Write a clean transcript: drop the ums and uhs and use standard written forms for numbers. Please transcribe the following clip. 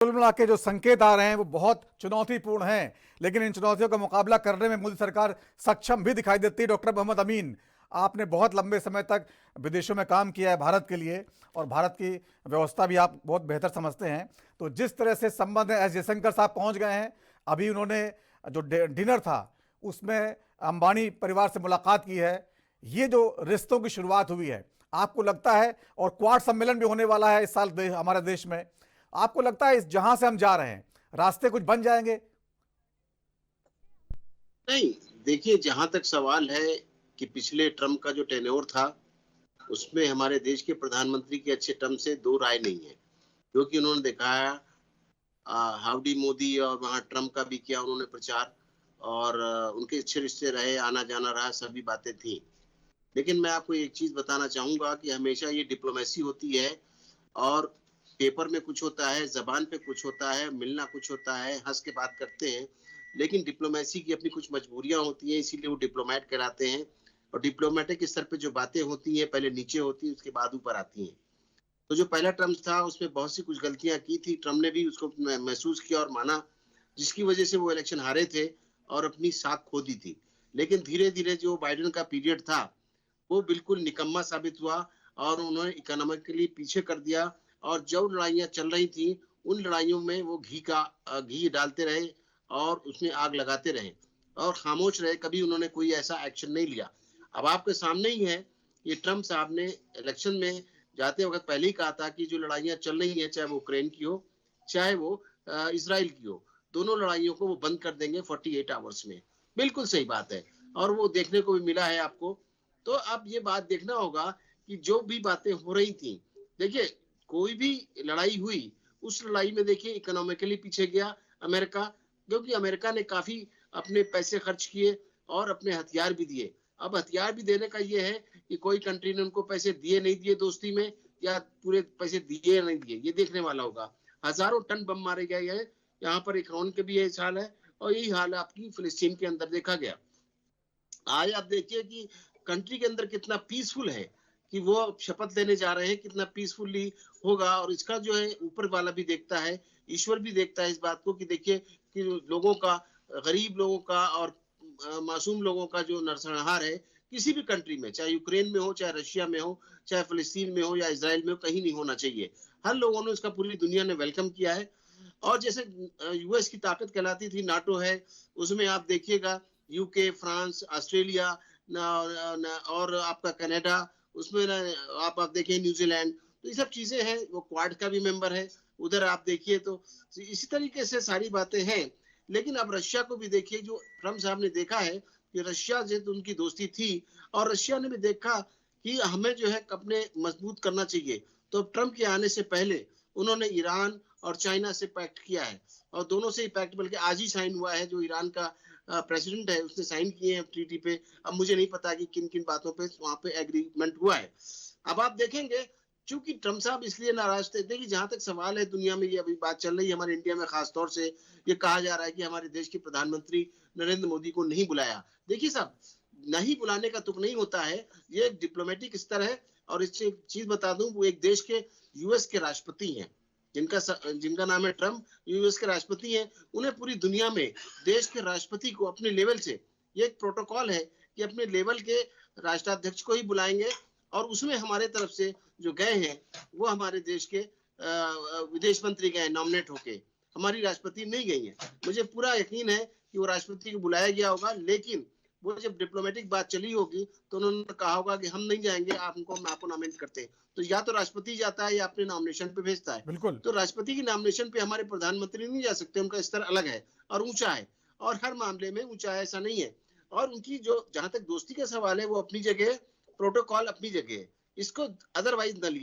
कुल मिला के जो संकेत आ रहे हैं वो बहुत चुनौतीपूर्ण हैं, लेकिन इन चुनौतियों का मुकाबला करने में मोदी सरकार सक्षम भी दिखाई देती है। डॉक्टर मोहम्मद अमीन, आपने बहुत लंबे समय तक विदेशों में काम किया है भारत के लिए, और भारत की व्यवस्था भी आप बहुत बेहतर समझते हैं। तो जिस तरह से संबंध है, एस जयशंकर साहब पहुंच गए हैं, अभी उन्होंने जो डिनर था उसमें अंबानी परिवार से मुलाकात की है। ये जो रिश्तों की शुरुआत हुई है, आपको लगता है, और क्वाड सम्मेलन भी होने वाला है इस साल हमारे देश में, आपको लगता है इस जहां से हम जा रहे हैं रास्ते कुछ बन जाएंगे? नहीं, देखिए जहाँ तक सवाल है कि पिछले ट्रम्प का जो टेन्योर था, उसमें हमारे देश के प्रधानमंत्री के अच्छे टर्म से दो राय नहीं है। क्योंकि उन्होंने दिखाया हाउडी मोदी, और वहाँ ट्रम्प का भी किया उन्होंने प्रचार, और उनके अच्छे रिश्ते रहे, आना-जाना रहा, सभी बातें थी। लेकिन मैं आपको एक चीज़ बताना चाहूँगा कि हमेशा ये डिप्लोमेसी होती है, और पेपर में कुछ होता है, ज़बान पे कुछ होता है, मिलना कुछ होता है, हँस के बात करते हैं। लेकिन डिप्लोमेसी की अपनी कुछ मजबूरियाँ होती हैं, इसीलिए वो डिप्लोमैट कहलाते हैं। और डिप्लोमैटिक स्तर पे जो बातें होती हैं, पहले नीचे होती हैं, उसके बाद ऊपर आती हैं। तो जो पहला ट्रम्प था, उसमें बहुत सी कुछ गलतियाँ की थी, ट्रम्प ने भी उसको महसूस किया और माना, जिसकी वजह से वो इलेक्शन हारे थे और अपनी साख खो दी थी। लेकिन धीरे-धीरे जो बाइडेन का पीरियड था, वो बिल्कुल निकम्मा साबित हुआ, और उन्होंने इकोनॉमिकली पीछे कर दिया। और जो लड़ाइयाँ चल रही थी, उन लड़ाइयों में वो घी डालते रहे और उसमें आग लगाते रहे और खामोश रहे, कभी उन्होंने कोई ऐसा एक्शन नहीं लिया। अब आपके सामने ही है, ये ट्रम्प साहब ने इलेक्शन में जाते वक़्त पहले ही कहा था कि जो लड़ाइयाँ चल रही हैं, चाहे वो यूक्रेन की हो, चाहे वो इज़राइल की हो, दोनों लड़ाइयों को वो बंद कर देंगे 48 आवर्स में। बिल्कुल सही बात है, और वो देखने को भी मिला है आपको। तो अब ये बात देखना होगा कि जो भी बातें हो रही थी, देखिए कोई भी लड़ाई हुई, उस लड़ाई में देखिए इकोनॉमिकली पीछे गया अमेरिका, क्योंकि अमेरिका ने काफ़ी अपने पैसे खर्च किए और अपने हथियार भी दिए। अब हथियार भी देने का ये है कि कोई कंट्री ने उनको पैसे दिए नहीं दिए दोस्ती में, या पूरे पैसे दिए या नहीं दिए, ये देखने वाला होगा। हज़ारों टन बम मारे गए हैं, यहाँ पर ईरान के भी यही हाल है, और यही हाल आपकी फ़िलिस्तीन के अंदर देखा गया। आज आप देखिए कि कंट्री के अंदर कितना पीसफुल है, कि वो शपथ लेने जा रहे हैं, कितना पीसफुली होगा। और इसका जो है ऊपर वाला भी देखता है, ईश्वर भी देखता है इस बात को, कि देखिए कि लोगों का, गरीब लोगों का और मासूम लोगों का जो नरसंहार है, किसी भी कंट्री में, चाहे यूक्रेन में हो, चाहे रशिया में हो, चाहे फ़िलिस्तीन में हो या इज़राइल में हो, कहीं नहीं होना चाहिए। हर लोगों ने उसका, पूरी दुनिया ने वेलकम किया है। और जैसे यूएस की ताकत कहलाती थी, नाटो है, उसमें आप देखिएगा यूके, फ्रांस, ऑस्ट्रेलिया और आपका कनाडा, उसमें ना आप देखिए न्यूजीलैंड, तो ये सब चीजें हैं। वो क्वाड का भी मेंबर है, उधर आप देखिए। तो इसी तरीके से सारी बातें हैं। लेकिन अब रशिया को भी देखिए, जो ट्रम्प साहब ने देखा है कि रशिया से तो उनकी दोस्ती थी, और रशिया ने भी देखा कि हमें जो है अपने मजबूत करना चाहिए। तो ट्रम्प के आने से पहले उन्होंने ईरान और चाइना से पैक्ट किया है, और दोनों से ही पैक्ट बल्कि आज ही साइन हुआ है। जो ईरान का प्रेसिडेंट है, उसने साइन किए हैं ट्रीटी पे। अब मुझे नहीं पता कि किन किन बातों पे वहां पे एग्रीमेंट हुआ है। अब आप देखेंगे, चूंकि ट्रम्प साहब इसलिए नाराज थे, देखिए जहां तक सवाल है, दुनिया में ये अभी बात चल रही है, हमारे इंडिया में खासतौर से ये कहा जा रहा है कि हमारे देश के प्रधानमंत्री नरेंद्र मोदी को नहीं बुलाया। देखिए साहब, नहीं बुलाने का तुक नहीं होता है, ये एक डिप्लोमेटिक स्तर है। और इससे एक चीज बता दूं, वो एक देश के, यूएस के राष्ट्रपति हैं, जिनका नाम है ट्रम्प, यूएस के राष्ट्रपति हैं। उन्हें पूरी दुनिया में देश के राष्ट्रपति को अपने लेवल से, ये एक प्रोटोकॉल है कि अपने लेवल के राष्ट्राध्यक्ष को ही बुलाएंगे, और उसमें हमारे तरफ से जो गए हैं, वो हमारे देश के विदेश मंत्री गए नॉमिनेट होके, हमारी राष्ट्रपति नहीं गई है। मुझे पूरा यकीन है कि वो राष्ट्रपति को बुलाया गया होगा, लेकिन वो जब डिप्लोमेटिक बात चली होगी, तो उन्होंने कहा होगा कि हम नहीं जाएंगे, आपको, हम आपको नॉमिनेट करते हैं। तो या तो राष्ट्रपति जाता है या अपने नॉमिनेशन पे भेजता है। बिल्कुल। तो राष्ट्रपति की नॉमिनेशन पे हमारे प्रधानमंत्री नहीं जा सकते, उनका स्तर अलग है और ऊंचा है, और हर मामले में ऊंचा है, ऐसा नहीं है। और उनकी जो, जहां तक दोस्ती का सवाल है, वो अपनी जगह, प्रोटोकॉल अपनी जगह है, इसको अदरवाइज न लिया